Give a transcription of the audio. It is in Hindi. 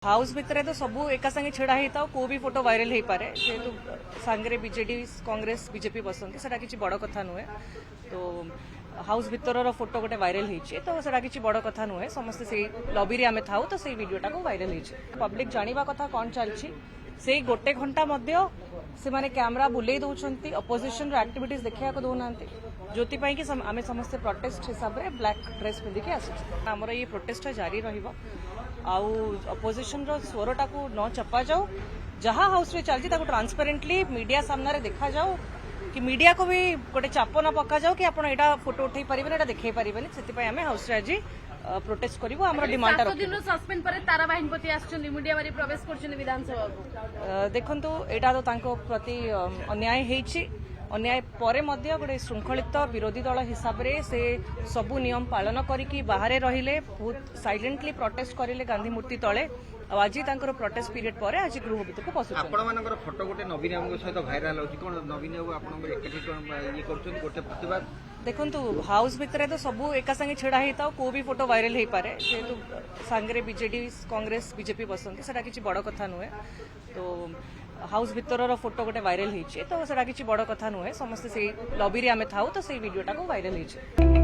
हाउस भितर तो सबू एका संगे छेड़ा होता को भी फोटो वायरल हो पारे जेहेतु सांगे बीजेडी कांग्रेस बीजेपी बसती से किसी बड़ कथा नुहे तो हाउस भितर फोटो गोटे वायरल होती तो सेटा किसी बड़ कथा नुहे समस्ते से लॉबी आम था तो से वीडियोटा को वायरल हो पब्लिक जाना कथा कौन चलती से गोटे घंटा से माने कैमरा बुले दौरान अपोजिशन एक्टिविटीज देखा दौना जो कि आम समस्ते प्रोटेस्ट हिसाब से ब्लैक ड्रेस पिंधिकी आमर ये प्रोटेस्ट जारी अपोजिशन स्वरटा को न चपा जाऊ जहाँ हाउस रे चलती ट्रांसपेरेंटली मीडिया सामने देखा जाऊ कि मीडिया को भी गोटे चाप न पका जाऊ कि आप फोटो उठे पारे देखे पारे से आम हाउस आज प्रोटेस्ट करूँ आम डिमांड सस्पेंड पर तारा बाहिनी आछन मीडिया बारी प्रवेश कर विधानसभा देखु यहाँ तो प्रति अन्याय होती अन्याय पर गोटे श्रृंखलित विरोधी दल हिसाब से सबू नियम पालन करके बाहर रहिले बहुत साइलेंटली प्रोटेस्ट करेंगे गांधी मूर्ति तले आज प्रोटेस्ट पीरियड पर आज गृह भितर को पशु आपनकर फोटो गोटे नवीन बाबू सहित भाइराल होची कोन नवीन बाबू आपन ये करछन गोटे प्रतिवाद देखंतु हाउस भितर तो सबू एका संगे छेड़ा होता को भी फोटो वायरल हो पारे जेहेतु सांगे बीजेडी कांग्रेस बीजेपी बसती से किसी बड़ कथा नुहे तो हाउस भितर फोटो गोटे वायरल होती तो सेटा किसी बड़ कथा नुहे समस्ते से लॉबी आम था तो से वीडियोटा को वायरल हो